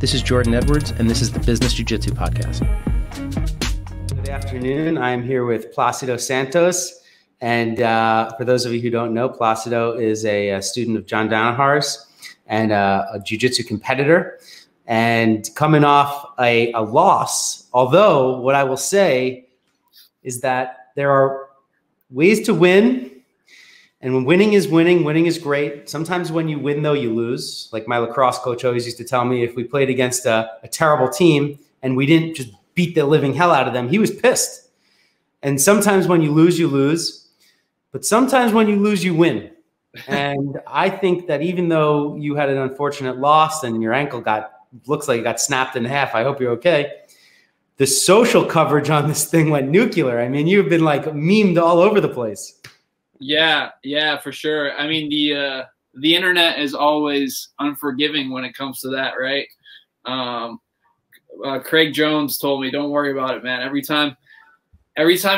This is Jordan Edwards, and this is the Business Jiu-Jitsu Podcast. Good afternoon. I'm here with Placido Santos. And for those of you who don't know, Placido is a student of John Danaher's and a jiu-jitsu competitor. And coming off a loss, although what I will say is that there are ways to win. And when winning is great. Sometimes when you win, though, you lose. Like my lacrosse coach always used to tell me, if we played against a terrible team and we didn't just beat the living hell out of them, he was pissed. And sometimes when you lose, you lose. But sometimes when you lose, you win. And I think that even though you had an unfortunate loss and your ankle looks like it got snapped in half, I hope you're okay. The social coverage on this thing went nuclear. I mean, you've been like memed all over the place. Yeah, for sure. I mean, the internet is always unforgiving when it comes to that, right? Craig Jones told me, don't worry about it, man. Every time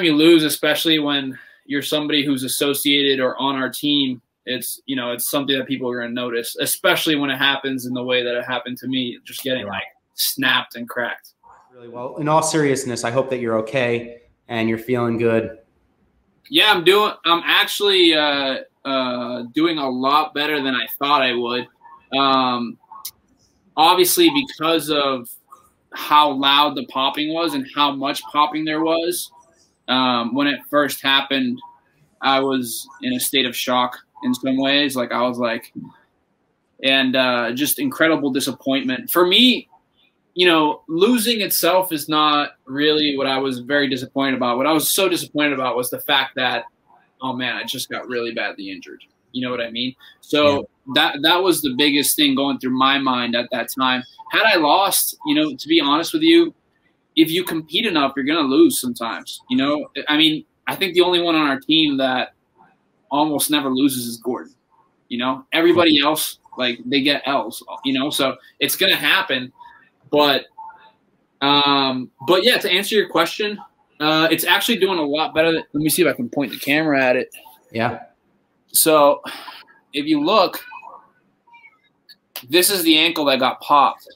you lose, especially when you're somebody who's associated or on our team, it's something that people are going to notice, especially when it happens in the way that it happened to me, just getting like snapped and cracked. Really well. In all seriousness, I hope that you're okay and you're feeling good. Yeah, I'm actually doing a lot better than I thought I would. Obviously, because of how loud the popping was and how much popping there was. When it first happened, I was in a state of shock in some ways. Like I was like, and just incredible disappointment. For me, losing itself is not really what I was very disappointed about. What I was so disappointed about was the fact that, oh man, I just got really badly injured. You know what I mean? So that was the biggest thing going through my mind at that time. Had I lost, to be honest with you, if you compete enough, you're going to lose sometimes. I mean, I think the only one on our team that almost never loses is Gordon. Everybody else, like, they get L's, so it's going to happen. But yeah, to answer your question, it's actually doing a lot better. Let me see if I can point the camera at it. Yeah. So if you look, this is the ankle that got popped.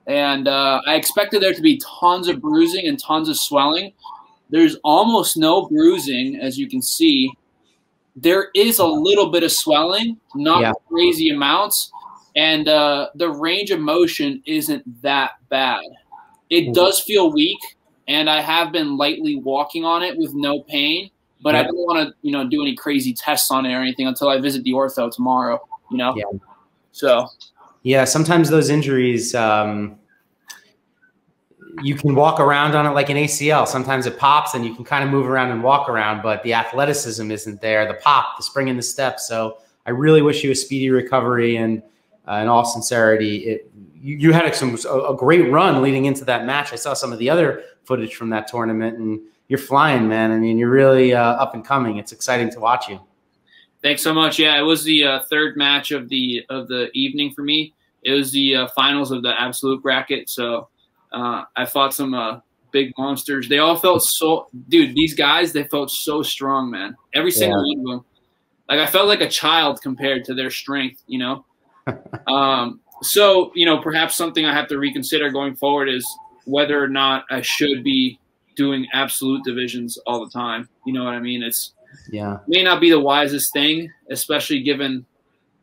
And I expected there to be tons of bruising and tons of swelling. There's almost no bruising, as you can see. There is a little bit of swelling, not crazy amounts. And the range of motion isn't that bad. It does feel weak, and I have been lightly walking on it with no pain. But I don't want to, do any crazy tests on it or anything until I visit the ortho tomorrow. Yeah. So. Yeah, sometimes those injuries, you can walk around on it like an ACL. Sometimes it pops and you can kind of move around and walk around, but the athleticism isn't there. The pop, the spring in the step. So I really wish you a speedy recovery. And in all sincerity, you had a great run leading into that match. I saw some of the other footage from that tournament, and you're flying, man. I mean, you're really up and coming. It's exciting to watch you. Thanks so much. Yeah, it was the third match of the evening for me. It was the finals of the absolute bracket. So I fought some big monsters. They all felt dude, these guys, they felt so strong, man. Every single one of them. Like, I felt like a child compared to their strength, So, perhaps something I have to reconsider going forward is whether or not I should be doing absolute divisions all the time. You know what I mean? May not be the wisest thing, especially given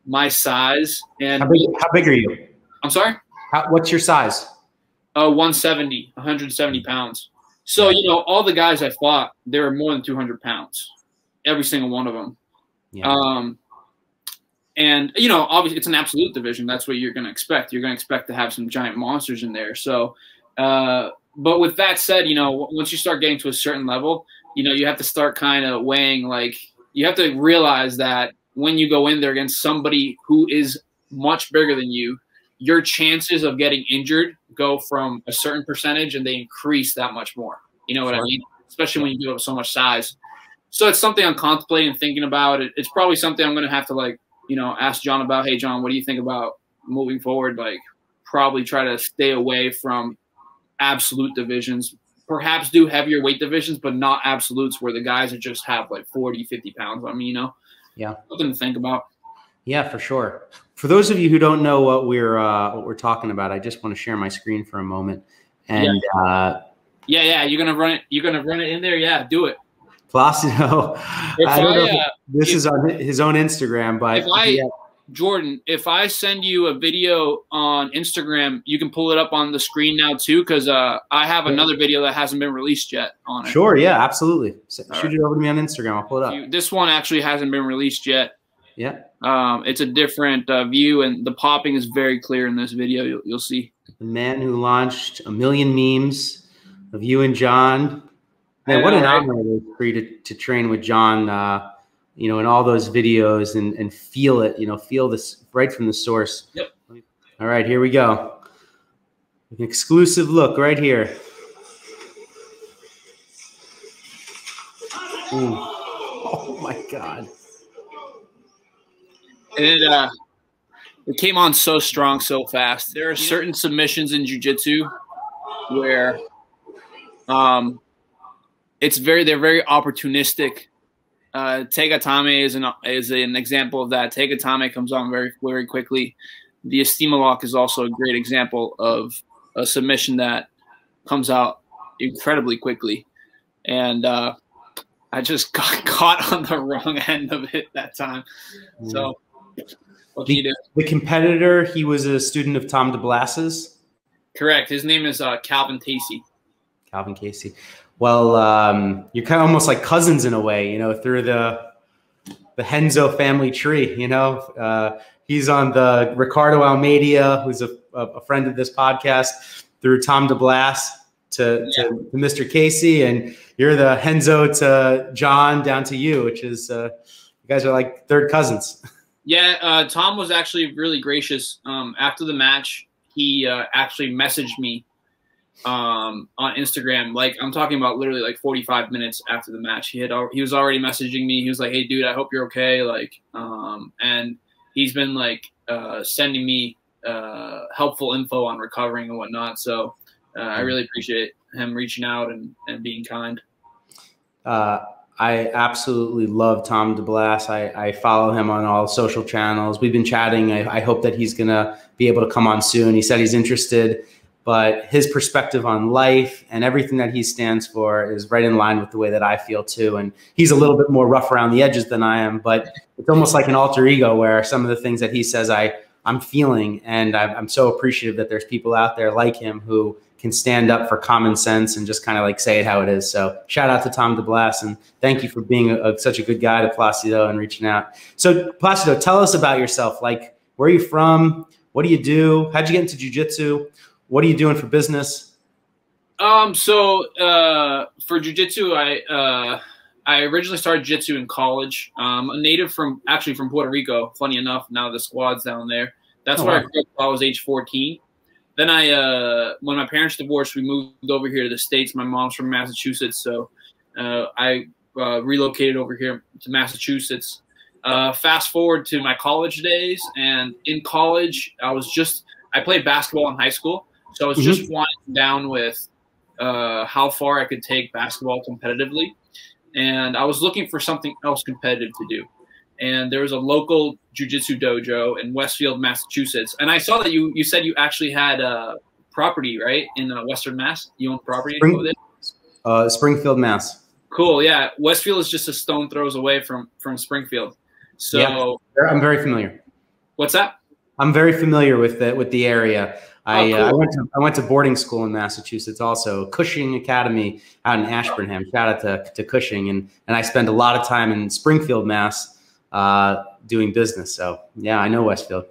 my size. And how big are you? I'm sorry? What's your size? 170 pounds. So, all the guys I fought, they were more than 200 pounds, every single one of them. Yeah. And, obviously it's an absolute division. That's what you're going to expect. You're going to expect to have some giant monsters in there. So, but with that said, once you start getting to a certain level, you have to start kind of weighing, like, you have to realize that when you go in there against somebody who is much bigger than you, your chances of getting injured go from a certain percentage and they increase that much more. You know what I mean? Especially when you do have so much size. So it's something I'm contemplating and thinking about. It's probably something I'm going to have to, like, ask John about. Hey, John, what do you think about moving forward? Like, probably try to stay away from absolute divisions, perhaps do heavier weight divisions, but not absolutes where the guys are just have like 40, 50 pounds on me, Yeah. Something to think about. Yeah, for sure. For those of you who don't know what we're talking about, I just want to share my screen for a moment. And yeah, you're gonna run it. You're gonna run it in there. Yeah, do it. Placido, I don't know if this is on his own Instagram, but Jordan, if I send you a video on Instagram, you can pull it up on the screen now too, because I have another video that hasn't been released yet on it. Sure, yeah, absolutely. Shoot it over to me on Instagram. I'll pull it up. This one actually hasn't been released yet. Yeah. It's a different view, and the popping is very clear in this video. You'll see. The man who launched 1 million memes of you and John. Man, what an honor it is for you to train with John. You know, in all those videos and feel it, you know, feel this right from the source. Yep. All right, here we go. An exclusive look right here. Ooh. Oh my God. And it came on so strong, so fast. There are certain submissions in jiu-jitsu where they're very opportunistic. Tegatame is an example of that. Tegatame comes on very, very quickly. The estima lock is also a great example of a submission that comes out incredibly quickly. And I just got caught on the wrong end of it that time. So what can you do? The competitor, he was a student of Tom DeBasi's? Correct. His name is Calvin Tacey. Calvin Tacey. Well, you're kind of almost like cousins in a way, you know, through the Henzo family tree, you know. He's on the Ricardo Almeida, who's a friend of this podcast, through Tom DeBlas to Mr. Casey, and you're the Henzo to John down to you, which is you guys are like third cousins. Yeah, Tom was actually really gracious. After the match, he actually messaged me on Instagram. Like, I'm talking about literally like 45 minutes after the match. He was already messaging me. He was like, "Hey dude, I hope you're okay." Like, and he's been like sending me helpful info on recovering and whatnot. So I really appreciate him reaching out and being kind. I absolutely love Tom DeBlas. I follow him on all social channels. We've been chatting. I hope that he's going to be able to come on soon. He said he's interested, but his perspective on life and everything that he stands for is right in line with the way that I feel too. And he's a little bit more rough around the edges than I am, but it's almost like an alter ego where some of the things that he says I'm feeling, and I'm so appreciative that there's people out there like him who can stand up for common sense and just kind of like say it how it is. So shout out to Tom DeBlas, and thank you for being such a good guy to Placido and reaching out. So Placido, tell us about yourself. Like, where are you from? What do you do? How'd you get into jiu-jitsu? What are you doing for business? So for jiu-jitsu, I originally started jiu-jitsu in college. I'm a native from Puerto Rico. Funny enough, now the squad's down there. That's where I grew up until I was age 14. Then when my parents divorced, we moved over here to the States. My mom's from Massachusetts, so I relocated over here to Massachusetts. Fast forward to my college days, and in college, I played basketball in high school, so I was just winding down with how far I could take basketball competitively, and I was looking for something else competitive to do. And there was a local jiu-jitsu dojo in Westfield, Massachusetts. And I saw that you said you actually had property, right, in Western Mass? You own property? Springfield, Mass. Cool, yeah. Westfield is just a stone throws away from Springfield. So yeah, I'm very familiar. What's that? I'm very familiar with the area. I went to boarding school in Massachusetts also, Cushing Academy out in Ashburnham. Shout out to Cushing. And I spent a lot of time in Springfield, Mass, doing business. So yeah, I know Westfield.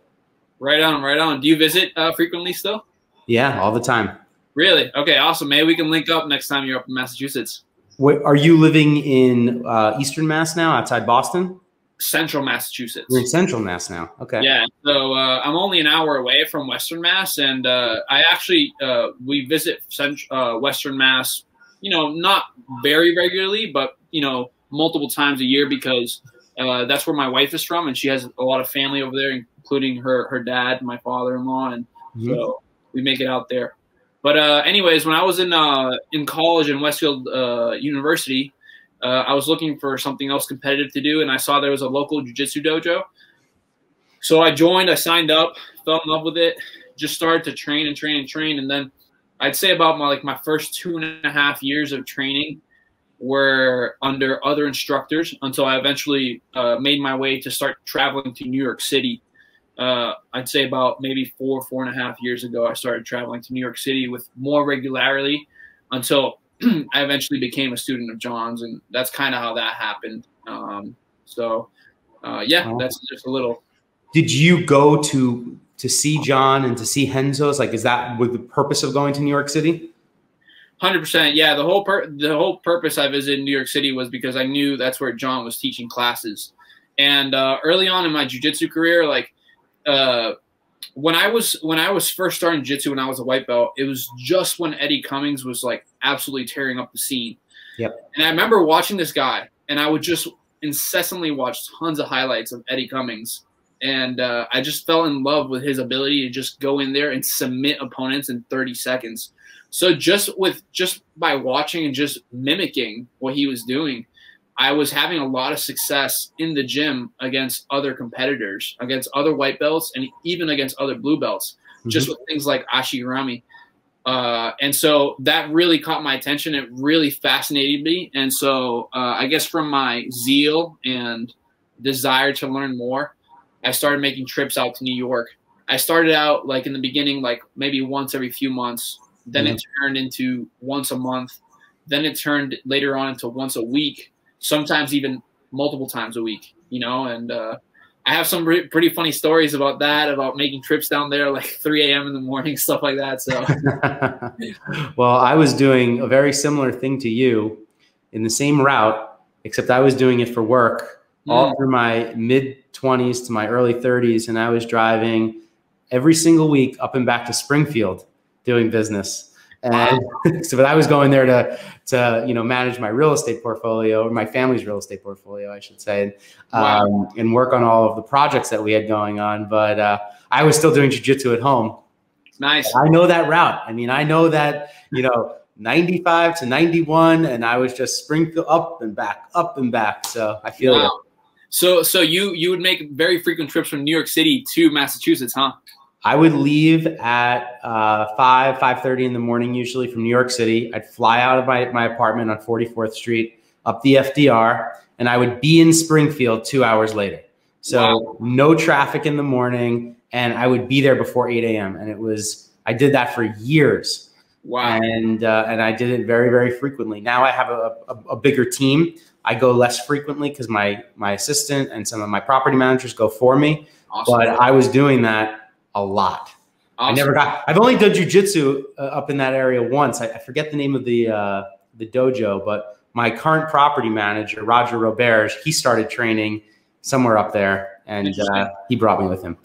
Right on, right on. Do you visit frequently still? Yeah, all the time. Really? Okay, awesome. Maybe we can link up next time you're up in Massachusetts. Are you living in Eastern Mass now, outside Boston? Central Massachusetts. You're in Central Mass now. Okay. Yeah. So I'm only an hour away from Western Mass, and I actually we visit Western Mass, not very regularly, but multiple times a year because that's where my wife is from, and she has a lot of family over there, including her dad, my father-in-law, and so we make it out there. But anyways, when I was in college in Westfield University, I was looking for something else competitive to do, and I saw there was a local jiu-jitsu dojo. So I joined, I signed up, fell in love with it, just started to train and train and train. And then I'd say about my first 2.5 years of training were under other instructors until I eventually made my way to start traveling to New York City. I'd say about maybe 4.5 years ago, I started traveling to New York City with more regularity until I eventually became a student of John's, and that's kind of how that happened. Yeah, that's just a little. Did you go to see John and to see Renzo's? Like, is that with the purpose of going to New York City? 100%. Yeah, the whole purpose I visited New York City was because I knew that's where John was teaching classes. And early on in my jiu-jitsu career, like when I was first starting jiu-jitsu when I was a white belt, it was just when Eddie Cummings was like absolutely tearing up the scene. Yep. And I remember watching this guy, and I would just incessantly watch tons of highlights of Eddie Cummings. And I just fell in love with his ability to just go in there and submit opponents in 30 seconds. So just by watching and just mimicking what he was doing, I was having a lot of success in the gym against other competitors, against other white belts, and even against other blue belts, just with things like Ashigurami. And so that really caught my attention. It really fascinated me. And so I guess from my zeal and desire to learn more, I started making trips out to New York. I started out like in the beginning, like maybe once every few months. Then it turned into once a month. Then it turned later on into once a week, sometimes even multiple times a week, you know. And I have some pretty funny stories about that, about making trips down there like 3 a.m. in the morning, stuff like that. So, well, I was doing a very similar thing to you in the same route, except I was doing it for work all through my mid-20s to my early 30s. And I was driving every single week up and back to Springfield doing business. And so, but I was going there to manage my real estate portfolio, or my family's real estate portfolio, I should say, and work on all of the projects that we had going on. But I was still doing jiu-jitsu at home. Nice. I know that route. I mean, I know that, 95 to 91, and I was just Springfield up and back. So I feel it. So you would make very frequent trips from New York City to Massachusetts, huh? I would leave at 5:30 in the morning, usually from New York City. I'd fly out of my apartment on 44th Street up the FDR, and I would be in Springfield 2 hours later. So no traffic in the morning, and I would be there before 8 a.m. And I did that for years. Wow. And I did it very, very frequently. Now I have a bigger team. I go less frequently because my assistant and some of my property managers go for me. Awesome. But I was doing that a lot. Awesome. I've only done jujitsu up in that area once. I forget the name of the dojo, but my current property manager, Roger Robert, he started training somewhere up there, and he brought me with him.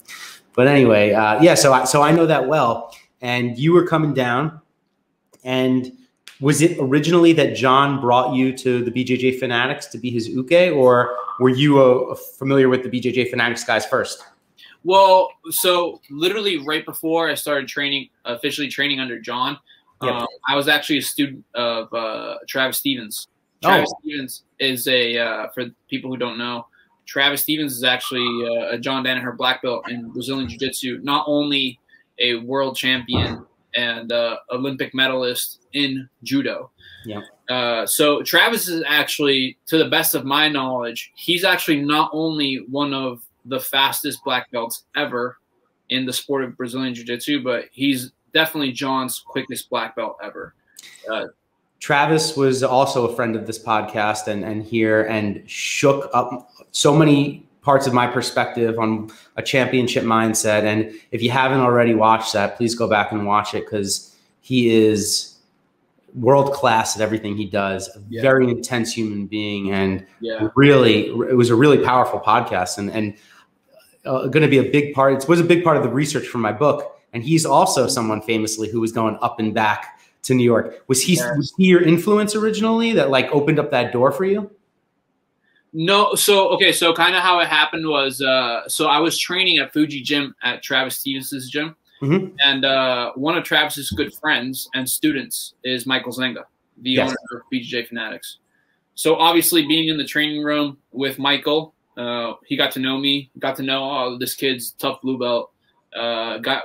But anyway, so I know that well. And you were coming down, and was it originally that John brought you to the BJJ Fanatics to be his uke, or were you familiar with the BJJ Fanatics guys first? Well, so literally right before I started officially training under John, I was actually a student of Travis Stevens. Travis Stevens is for people who don't know, Travis Stevens is actually a John Danaher black belt in Brazilian Jiu-Jitsu, not only a world champion and Olympic medalist in judo. Yeah. So Travis is actually, to the best of my knowledge, he's actually not only one of the fastest black belts ever in the sport of Brazilian Jiu-Jitsu, but he's definitely John's quickest black belt ever. Travis was also a friend of this podcast and shook up so many parts of my perspective on a championship mindset. And if you haven't already watched that, please go back and watch it, because he is world-class at everything he does, a very intense human being. And really, it was a really powerful podcast, and going to be a big part. It was a big part of the research for my book. And he's also someone famously who was going up and back to New York. Was he your influence originally that like opened up that door for you? No. So kind of how it happened was, so I was training at Fuji Gym at Travis Stevens' gym. And one of Travis's good friends and students is Michael Zenga, the owner of BJJ Fanatics. So obviously being in the training room with Michael, He got to know me, got to know, oh, this kid's tough blue belt.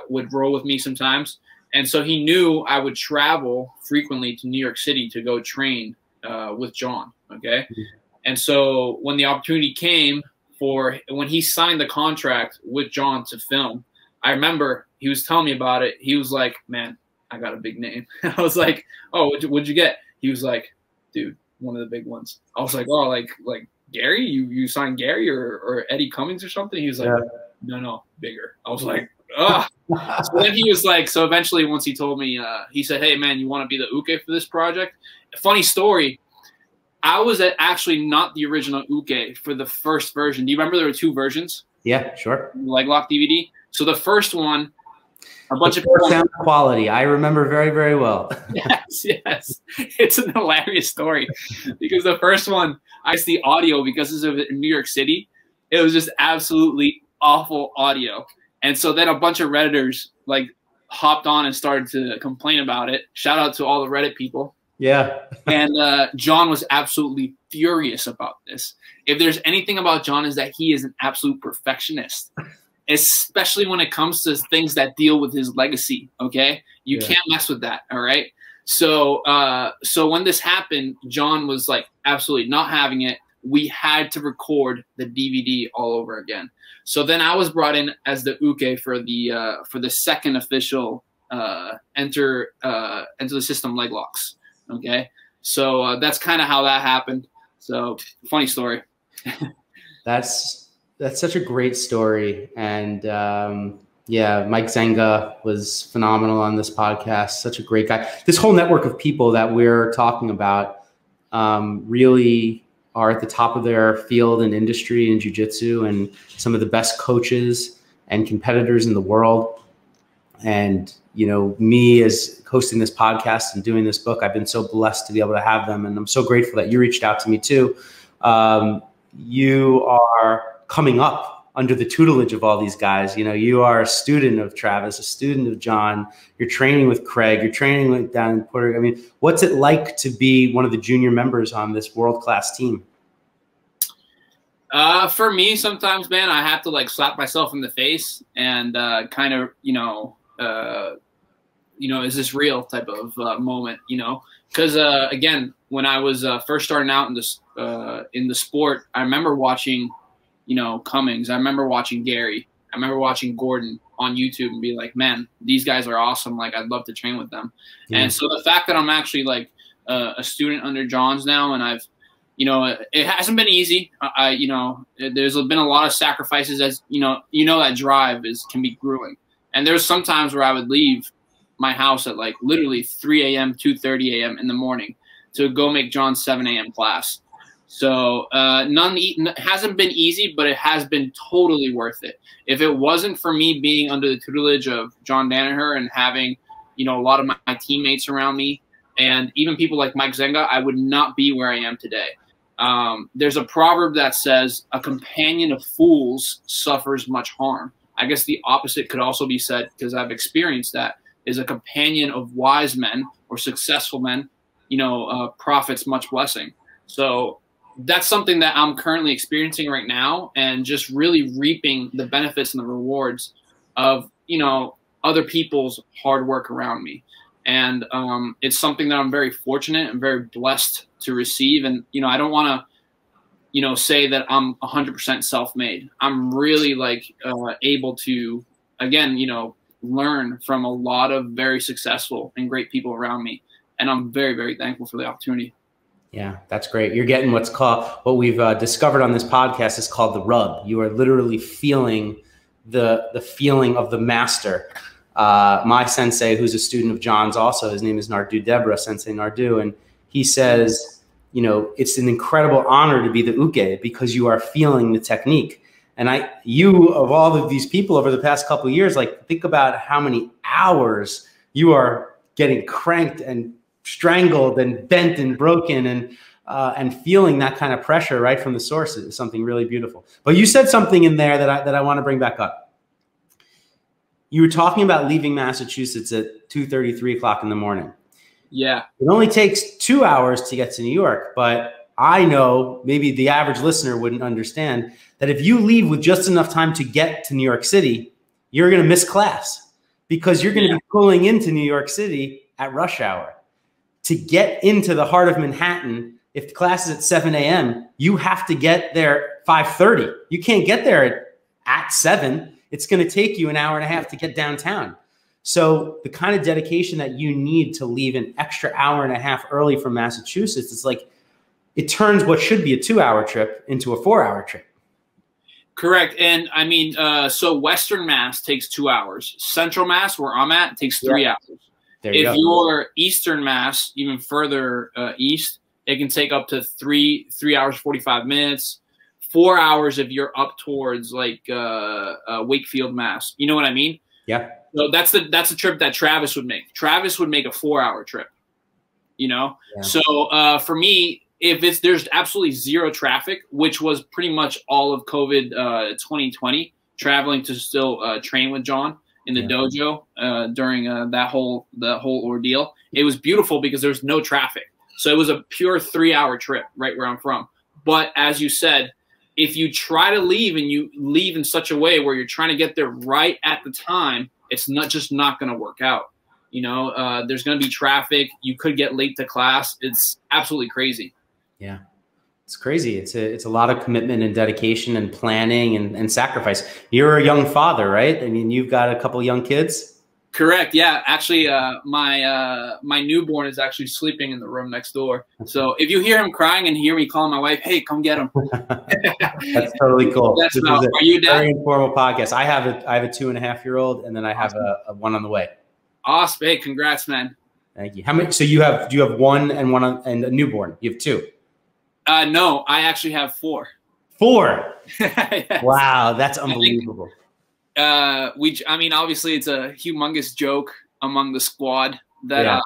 Would roll with me sometimes. And so he knew I would travel frequently to New York City to go train with John. Okay. And so when the opportunity came when he signed the contract with John to film, I remember he was telling me about it. He was like, man, I got a big name. I was like, oh, what'd you get? He was like, dude, one of the big ones. I was like, oh, like Gary, you signed Gary or Eddie Cummings or something? He was like, no, bigger. I was like, ugh. So then he was like, so eventually once he told me, he said, hey man, you want to be the uke for this project? Funny story. I was actually not the original uke for the first version. Do you remember there were 2 versions? Yeah, sure. Leg lock DVD. So the first one, a bunch of sound quality. I remember very, very well. Yes. It's an hilarious story because the first one, the audio, because it's in New York City, it was just absolutely awful audio. And so then a bunch of Redditors like hopped on and started to complain about it. Shout out to all the Reddit people. Yeah. And John was absolutely furious about this. If there's anything about John is that he is an absolute perfectionist, especially when it comes to things that deal with his legacy. Okay. You can't mess with that. All right. So, so when this happened, John was like absolutely not having it. We had to record the DVD all over again. So then I was brought in as the uke for the second official enter the system leg locks. Okay, so that's kind of how that happened. So funny story. That's such a great story, and yeah, Mike Zenga was phenomenal on this podcast. Such a great guy. This whole network of people that we're talking about really are at the top of their field and industry in jiu-jitsu, and some of the best coaches and competitors in the world. And, you know, me as hosting this podcast and doing this book, I've been so blessed to be able to have them. And I'm so grateful that you reached out to me too. You are coming up under the tutelage of all these guys. You know, you are a student of Travis, a student of John. You're training with Craig. You're training with down in Puerto Rico. I mean, what's it like to be one of the junior members on this world-class team? For me, sometimes, man, I have to like slap myself in the face and kind of, is this real type of moment, you know? Because again, when I was first starting out in the sport, I remember watching, Cummings. I remember watching Gary. I remember watching Gordon on YouTube and be like, man, these guys are awesome. Like, I'd love to train with them. Yeah. And so the fact that I'm actually like a student under John's now, and I've, it hasn't been easy. There's been a lot of sacrifices, as that drive can be grueling. And there's some times where I would leave my house at like literally 3 a.m., 2:30 a.m. in the morning to go make John's 7 a.m. class. So hasn't been easy, but it has been totally worth it. If it wasn't for me being under the tutelage of John Danaher and having, a lot of my teammates around me and even people like Mike Zenga, I would not be where I am today. There's a proverb that says a companion of fools suffers much harm. I guess the opposite could also be said, because I've experienced that, is a companion of wise men or successful men, profits much blessing. So that's something that I'm currently experiencing right now, and just really reaping the benefits and the rewards of, other people's hard work around me. And it's something that I'm very fortunate and very blessed to receive. And, I don't want to, say that I'm 100% self-made. I'm really able to, again, learn from a lot of very successful and great people around me. And I'm very, very thankful for the opportunity. Yeah, that's great. You're getting what we've discovered on this podcast is called the rub. You are literally feeling the feeling of the master. My sensei, who's a student of John's also, his name is Nardu Debra, Sensei Nardu. And he says, it's an incredible honor to be the uke because you are feeling the technique. And you, of all of these people over the past couple of years, think about how many hours you are getting cranked and strangled and bent and broken and feeling that kind of pressure right from the source is something really beautiful. But you said something in there that I want to bring back up. You were talking about leaving Massachusetts at 2:30, 3 o'clock in the morning. Yeah. It only takes 2 hours to get to New York, but I know maybe the average listener wouldn't understand that if you leave with just enough time to get to New York City, you're going to miss class because you're going to be pulling into New York City at rush hour. To get into the heart of Manhattan, if the class is at 7 a.m., you have to get there 5:30. You can't get there at 7. It's going to take you an hour and a half to get downtown. So the kind of dedication that you need to leave an extra hour and a half early from Massachusetts, it's like it turns what should be a 2-hour trip into a 4-hour trip. Correct. And I mean, so Western Mass takes 2 hours. Central Mass, where I'm at, takes 3 hours. If you're Eastern Mass, even further east, it can take up to 3 hours, 45 minutes, 4 hours if you're up towards like Wakefield, Mass. You know what I mean? Yeah. So that's the trip that Travis would make. Travis would make a 4-hour trip, you know? Yeah. So for me, if there's absolutely zero traffic, which was pretty much all of COVID 2020, traveling to still train with John in the dojo during the whole ordeal. It was beautiful because there was no traffic. So it was a pure 3-hour trip right where I'm from. But as you said, if you try to leave and you leave in such a way where you're trying to get there right at the time, it's not going to work out. You know, there's going to be traffic. You could get late to class. It's absolutely crazy. Yeah. It's crazy. It's a lot of commitment and dedication and planning and sacrifice. You're a young father, right? I mean, you've got a couple young kids. Correct. Yeah. Actually, my newborn is actually sleeping in the room next door. So if you hear him crying and hear me calling my wife, hey, come get him. That's totally cool. Are you dad? Very informal podcast. I have a 2.5-year-old, and then I have a one on the way. Awesome. Hey, congrats, man. Thank you. How many? So do you have one and a newborn? You have 2. No, I actually have 4. 4. Yes. Wow, that's unbelievable. I mean, obviously, it's a humongous joke among the squad that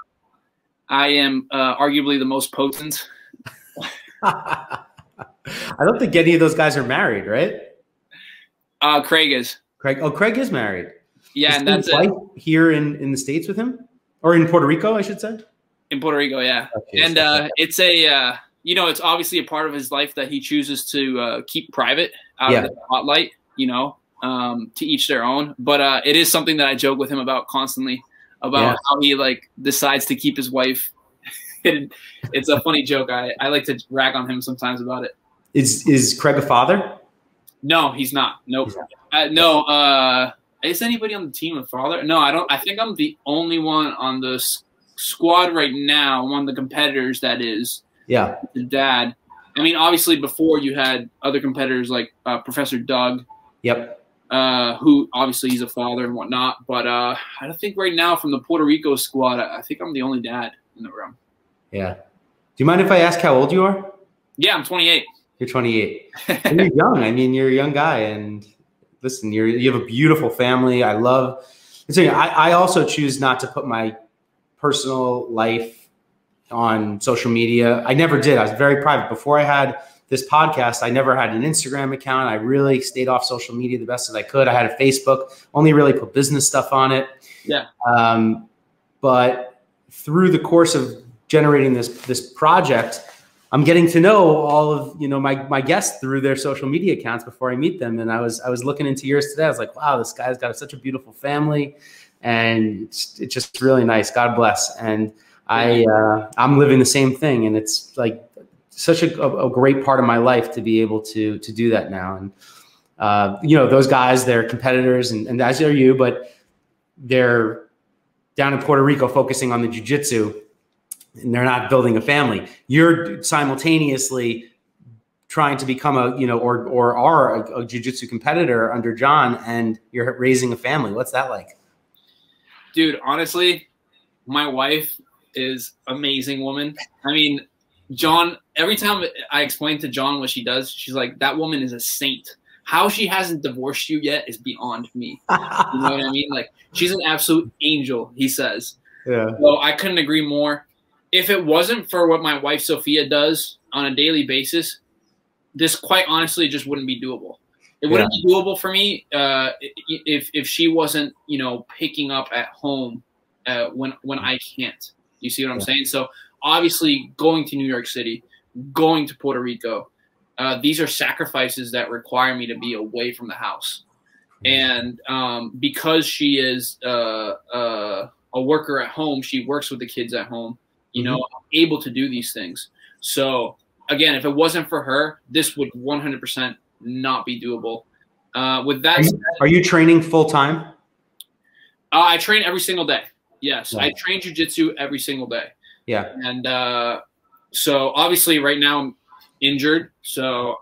I am arguably the most potent. I don't think any of those guys are married, right? Craig is. Craig is married. Yeah, is and that's it. Here in the States with him, or in Puerto Rico, I should say. In Puerto Rico, yeah. Okay, and it's a. You know, it's obviously a part of his life that he chooses to keep private out of the spotlight, you know, to each their own. But it is something that I joke with him about constantly, about how he, like, decides to keep his wife. It's a funny joke. I like to rag on him sometimes about it. Is Craig a father? No, he's not. Nope. No. Is anybody on the team a father? No, I don't. I think I'm the only one on the squad right now, one of the competitors that is. Yeah, the dad. I mean, obviously, before you had other competitors like Professor Doug. Yep. Who obviously he's a father and whatnot. But I don't think right now from the Puerto Rico squad, I think I'm the only dad in the room. Yeah. Do you mind if I ask how old you are? Yeah, I'm 28. You're 28. And you're young. I mean, you're a young guy. And listen, you have a beautiful family. I love. So I also choose not to put my personal life on social media. I never did. I was very private. Before I had this podcast, I never had an Instagram account. I really stayed off social media the best that I could. I had a Facebook, only really put business stuff on it. Yeah. But through the course of generating this project, I'm getting to know all of, my guests through their social media accounts before I meet them. And I was looking into yours today. I was like, wow, this guy's got such a beautiful family, and it's just really nice. God bless. And I'm living the same thing, and it's like such a great part of my life to be able to do that now. And those guys, they're competitors, and as are you, but they're down in Puerto Rico focusing on the jiu-jitsu, and they're not building a family. You're simultaneously trying to become or are a jiu-jitsu competitor under John, and you're raising a family. What's that like? Dude, honestly, my wife is amazing woman. I mean, John, every time I explain to John what she does, she's like, that woman is a saint. How she hasn't divorced you yet is beyond me. You know what I mean? Like, she's an absolute angel, he says. Yeah. So I couldn't agree more. If it wasn't for what my wife Sophia does on a daily basis, this quite honestly just wouldn't be doable. It wouldn't be doable for me if she wasn't, picking up at home when I can't. You see what I'm saying? So obviously going to New York City, going to Puerto Rico. These are sacrifices that require me to be away from the house. And because she is a worker at home, she works with the kids at home, you know, able to do these things. So again, if it wasn't for her, this would 100% not be doable. With that said, are you training full time? I train every single day. Yes, Yeah. I train jiu-jitsu every single day. Yeah. And so obviously right now I'm injured. So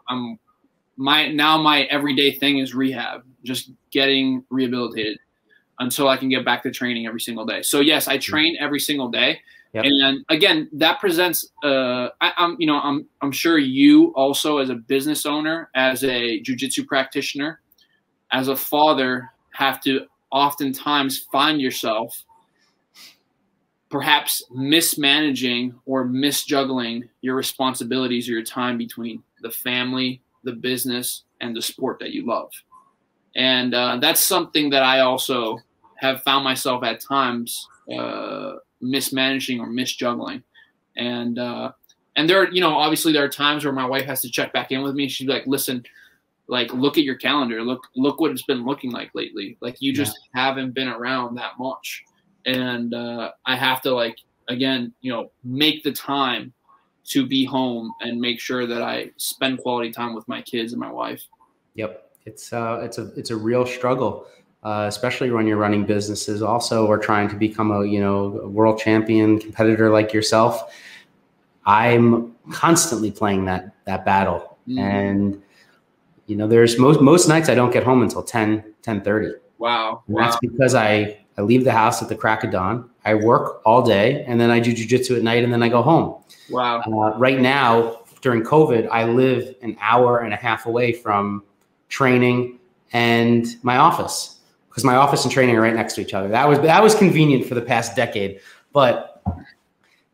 my everyday thing is rehab, just getting rehabilitated until I can get back to training every single day. So yes, I train every single day. Yep. And again, that presents, I'm sure you also as a business owner, as a jiu-jitsu practitioner, as a father, have to oftentimes find yourself perhaps mismanaging or misjuggling your responsibilities or your time between the family, the business, and the sport that you love. And that's something that I also have found myself at times mismanaging or misjuggling. And there are, obviously there are times where my wife has to check back in with me. She's like, listen, like, look at your calendar. Look what it's been looking like lately. Like, you just haven't been around that much. And I have to, like, again, make the time to be home and make sure that I spend quality time with my kids and my wife. Yep. It's a real struggle, especially when you're running businesses also, or trying to become a world champion competitor like yourself. I'm constantly playing that battle. And there's most nights I don't get home until 10:30. Wow. And that's because I leave the house at the crack of dawn. I work all day, and then I do jiu-jitsu at night, and then I go home. Wow. Right now, during COVID, I live an hour and a half away from training and my office, because my office and training are right next to each other. That was convenient for the past decade, but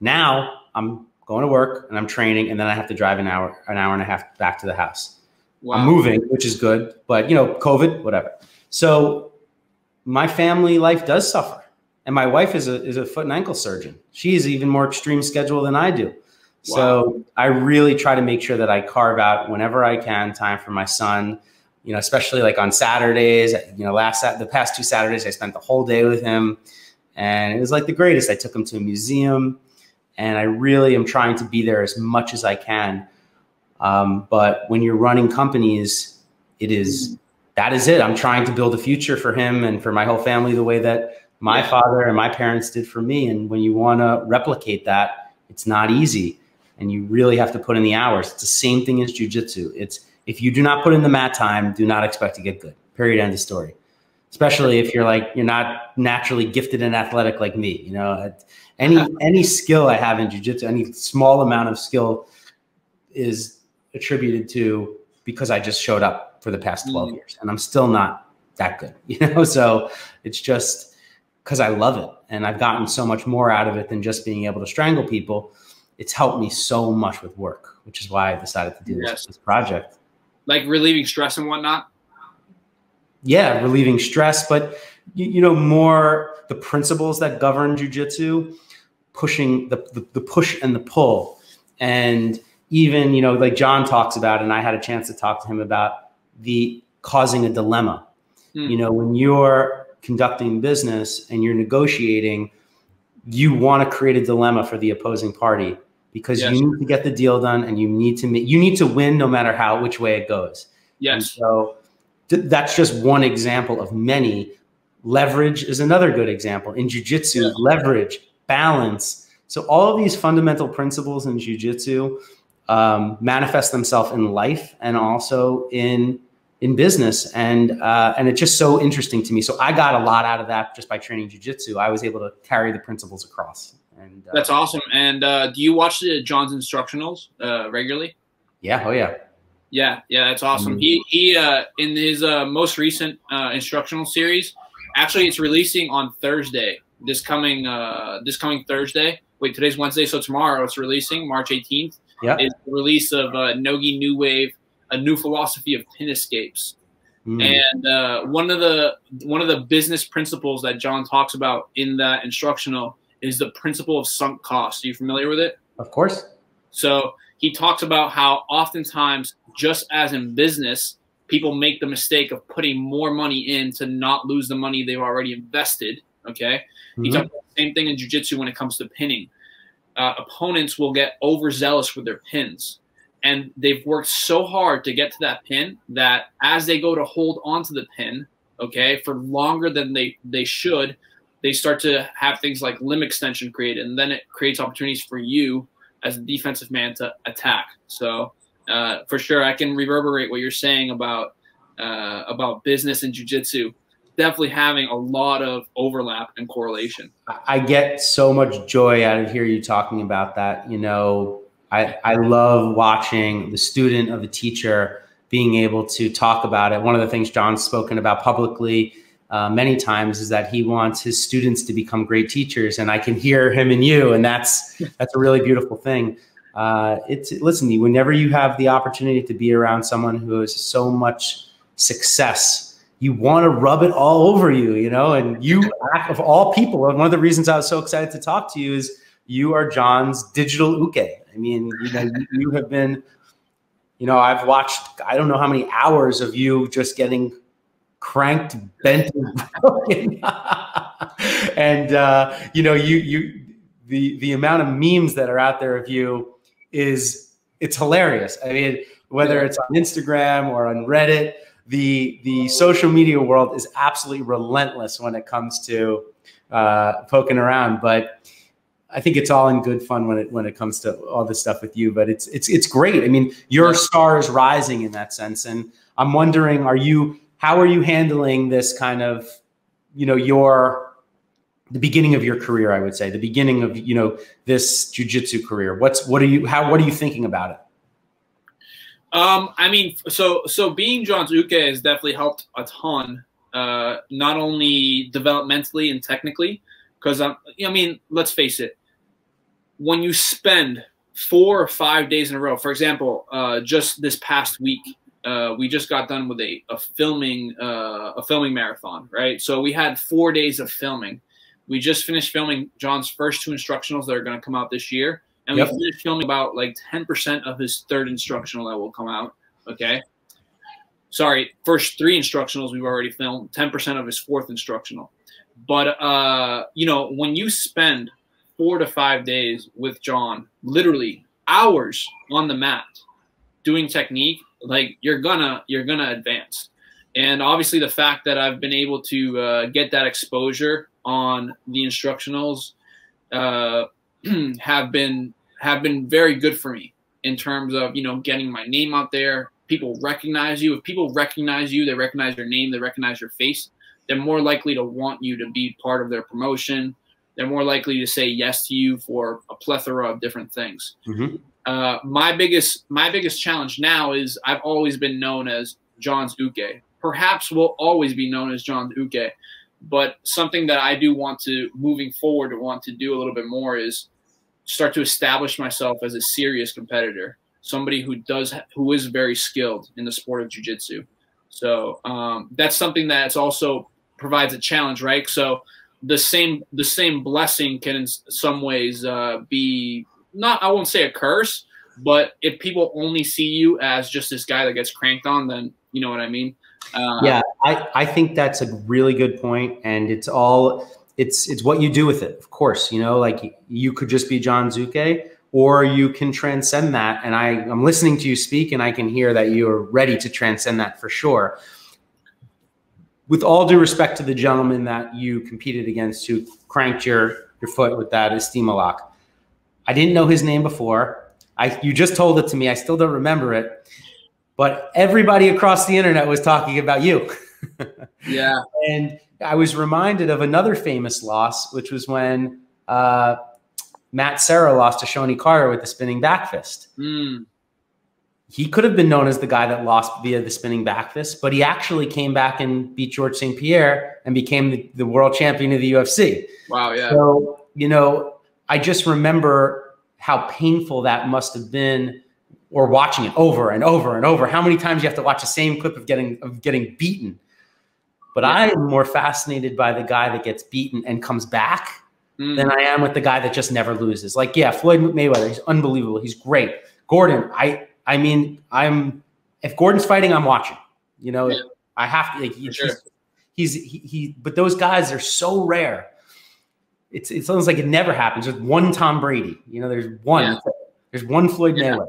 now I'm going to work and I'm training, and then I have to drive an hour and a half back to the house. Wow. I'm moving, which is good, but COVID, whatever. So my family life does suffer. And my wife is a foot and ankle surgeon. She has even more extreme schedule than I do. Wow. So I really try to make sure that I carve out whenever I can time for my son, especially like on Saturdays. The past 2 Saturdays, I spent the whole day with him, and it was like the greatest. I took him to a museum, and I really am trying to be there as much as I can. But when you're running companies, that is it. I'm trying to build a future for him and for my whole family the way that my father and my parents did for me. And when you want to replicate that, it's not easy. And you really have to put in the hours. It's the same thing as jiu-jitsu. If you do not put in the mat time, do not expect to get good. Period. End of story. Especially if you're not naturally gifted and athletic like me. Any skill I have in jiu-jitsu, any small amount of skill is attributed to because I just showed up for the past 12 years, and I'm still not that good. So it's just because I love it, and I've gotten so much more out of it than just being able to strangle people. It's helped me so much with work, which is why I decided to do this project. Like relieving stress and whatnot? Yeah, relieving stress, but more the principles that govern jiu-jitsu, pushing the push and the pull. And even, like John talks about, and I had a chance to talk to him about, the causing a dilemma. When you're conducting business and you're negotiating, you want to create a dilemma for the opposing party, because you need to get the deal done, and you need to win no matter which way it goes. Yes. And so that's just one example of many. Leverage is another good example. In jiu-jitsu, leverage, balance. So all of these fundamental principles in jiu-jitsu manifest themselves in life and also in business. And it's just so interesting to me. So I got a lot out of that just by training jiu-jitsu. I was able to carry the principles across. And that's awesome. And do you watch John's instructionals regularly? Yeah. Oh yeah. Yeah. That's awesome. He in his most recent instructional series, actually it's releasing on Thursday, this coming Thursday. Wait, today's Wednesday. So tomorrow it's releasing March 18th. Yeah. Is the release of Nogi New Wave, a new philosophy of pin escapes. And one of the business principles that John talks about in that instructional is the principle of sunk cost. Are you familiar with it? Of course. So he talks about how oftentimes, just as in business, people make the mistake of putting more money in to not lose the money they've already invested. Okay. He talks about the same thing in jiu-jitsu when it comes to pinning. Opponents will get overzealous with their pins, and they've worked so hard to get to that pin that as they go to hold onto the pin, okay, for longer than they should, they start to have things like limb extension created, and then it creates opportunities for you as a defensive man to attack. So for sure, I can reverberate what you're saying about business and jiu-jitsu. Definitely having a lot of overlap and correlation. I get so much joy out of hear you talking about that. You know, I love watching the student of the teacher being able to talk about it. One of the things John's spoken about publicly many times is that he wants his students to become great teachers, and I can hear him in you, and that's a really beautiful thing. Listen, whenever you have the opportunity to be around someone who has so much success, you want to rub it all over you, you know, and you, of all people, and one of the reasons I was so excited to talk to you is you are John's digital uke. I mean, you know, you have been, you know, I've watched, I don't know how many hours of you just getting cranked, bent, and broken. And, you know, the amount of memes that are out there of you it's hilarious. I mean, whether it's on Instagram or on Reddit, the social media world is absolutely relentless when it comes to poking around. But I think it's all in good fun when it comes to all this stuff with you. But it's great. I mean, your star is rising in that sense, and I'm wondering, how are you handling this kind of, you know, the beginning of your career? I would say the beginning of, you know, this jiu-jitsu career. What are you thinking about it? I mean, so being John's uke has definitely helped a ton, not only developmentally and technically, because I mean, let's face it, when you spend 4 or 5 days in a row, for example, just this past week, we just got done with a filming marathon, right? So we had 4 days of filming. We just finished filming John's first 2 instructionals that are going to come out this year. And we finished filming about like 10% of his 3rd instructional that will come out. Okay. Sorry, first 3 instructionals we've already filmed, 10% of his 4th instructional. But, you know, when you spend 4 to 5 days with John, literally hours on the mat doing technique, like you're gonna advance. And obviously the fact that I've been able to get that exposure on the instructionals have been very good for me in terms of, you know, getting my name out there. People recognize you. If people recognize you, they recognize your name, they recognize your face, they're more likely to want you to be part of their promotion. They're more likely to say yes to you for a plethora of different things. My biggest challenge now is I've always been known as John's uke. Perhaps will always be known as John's uke. But something that I do want to, moving forward, want to do a little bit more is start to establish myself as a serious competitor, somebody who is very skilled in the sport of jiu-jitsu. So that's something that's also provides a challenge, right? So the same blessing can in some ways be not, I won't say a curse, but if people only see you as just this guy that gets cranked on, then you know what I mean? Yeah, I think that's a really good point, and it's what you do with it. Of course, you know, like you could just be John Zuke, or you can transcend that. And I'm listening to you speak, and I can hear that you're ready to transcend that for sure. With all due respect to the gentleman that you competed against who cranked your foot with that estima lock, I didn't know his name before. You just told it to me. I still don't remember it. But everybody across the internet was talking about you. Yeah. And I was reminded of another famous loss, which was when Matt Serra lost to Shoney Carter with the spinning back fist. He could have been known as the guy that lost via the spinning back fist, but he actually came back and beat George St. Pierre and became the world champion of the UFC. Wow, yeah. So, you know, I just remember how painful that must have been, or watching it over and over and over. How many times you have to watch the same clip of getting beaten. But yeah. I am more fascinated by the guy that gets beaten and comes back than I am with the guy that just never loses. Like, yeah, Floyd Mayweather, he's unbelievable. He's great. Gordon, I mean, if Gordon's fighting, I'm watching. You know, I have to. Like, but those guys are so rare. It's almost like it never happens. There's one Tom Brady. You know, there's one Floyd Mayweather.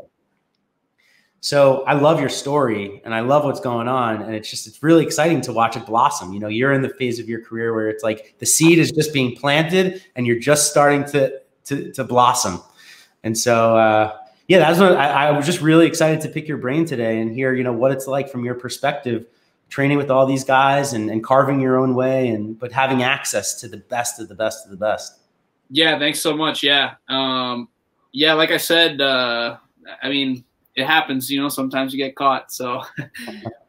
So I love your story and I love what's going on. And it's really exciting to watch it blossom. You know, you're in the phase of your career where it's like the seed is just being planted and you're just starting to blossom. And so, yeah, that's what I was just really excited to pick your brain today and hear, you know, what it's like from your perspective, training with all these guys and carving your own way but having access to the best of the best of the best. Yeah. Thanks so much. Yeah. Yeah. Like I said, I mean, it happens, you know, sometimes you get caught. So,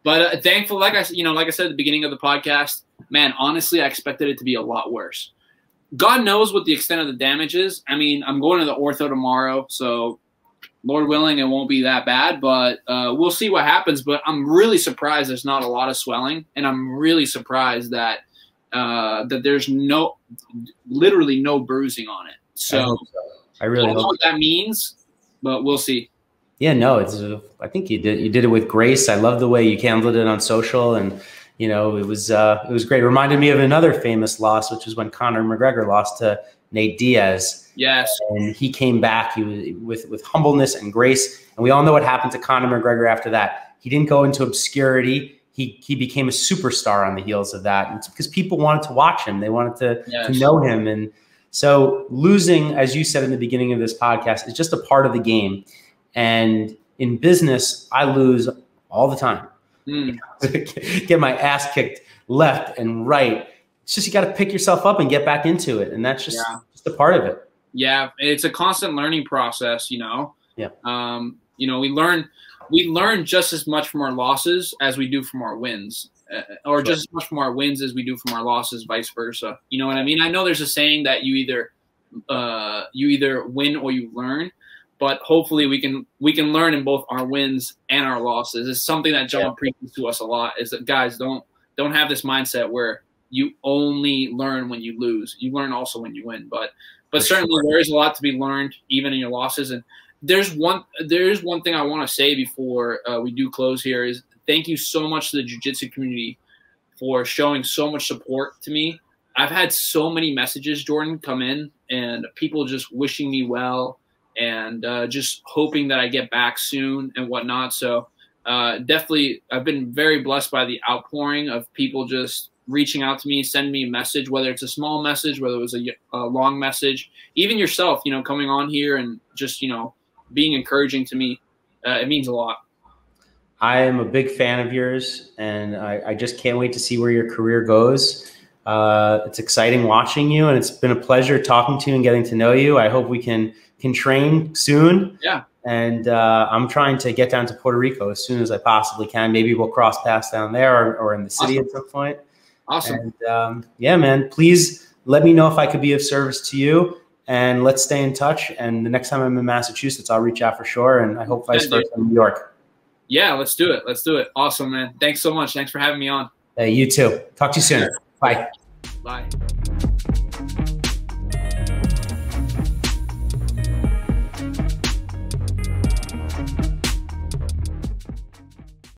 but thankful, like I said at the beginning of the podcast, man, honestly, I expected it to be a lot worse. God knows what the extent of the damage is. I mean, I'm going to the ortho tomorrow, so Lord willing, it won't be that bad, but we'll see what happens. But I'm really surprised there's not a lot of swelling. And I'm really surprised that, that there's literally no bruising on it. So I really don't know what that means, but we'll see. Yeah, no, I think you did it with grace. I love the way you handled it on social, and you know, it was great. It reminded me of another famous loss, which was when Conor McGregor lost to Nate Diaz. Yes, and he came back. He was with humbleness and grace, and we all know what happened to Conor McGregor after that. He didn't go into obscurity. He became a superstar on the heels of that, and it's because people wanted to watch him. They wanted to know him, and so losing, as you said in the beginning of this podcast, is just a part of the game. And in business, I lose all the time. Get my ass kicked left and right. It's just you got to pick yourself up and get back into it, and that's just a part of it. Yeah, it's a constant learning process, you know. Yeah. You know, we learn just as much from our losses as we do from our wins, or just as much from our wins as we do from our losses, vice versa. You know what I mean? I know there's a saying that you either win or you learn. But hopefully we can learn in both our wins and our losses. It's something that John preaches to us a lot, is that guys don't have this mindset where you only learn when you lose. You learn also when you win. But certainly there is a lot to be learned even in your losses. And there is one thing I want to say before we do close here is thank you so much to the jiu-jitsu community for showing so much support to me. I've had so many messages, Jordan, come in, and people just wishing me well and just hoping that I get back soon and whatnot. So definitely I've been very blessed by the outpouring of people just reaching out to me, sending me a message, whether it's a small message, whether it was a long message, even yourself, you know, coming on here and just, you know, being encouraging to me. It means a lot. I am a big fan of yours, and I just can't wait to see where your career goes. It's exciting watching you, and it's been a pleasure talking to you and getting to know you. I hope we can train soon. Yeah. And I'm trying to get down to Puerto Rico as soon as I possibly can. Maybe we'll cross paths down there or in the city at some point. Awesome. And yeah, man, please let me know if I could be of service to you, and let's stay in touch. And the next time I'm in Massachusetts, I'll reach out for sure. And I hope vice versa in New York. Yeah, let's do it. Let's do it. Awesome, man. Thanks so much. Thanks for having me on. Hey, you too. Talk to you soon. Bye. Bye.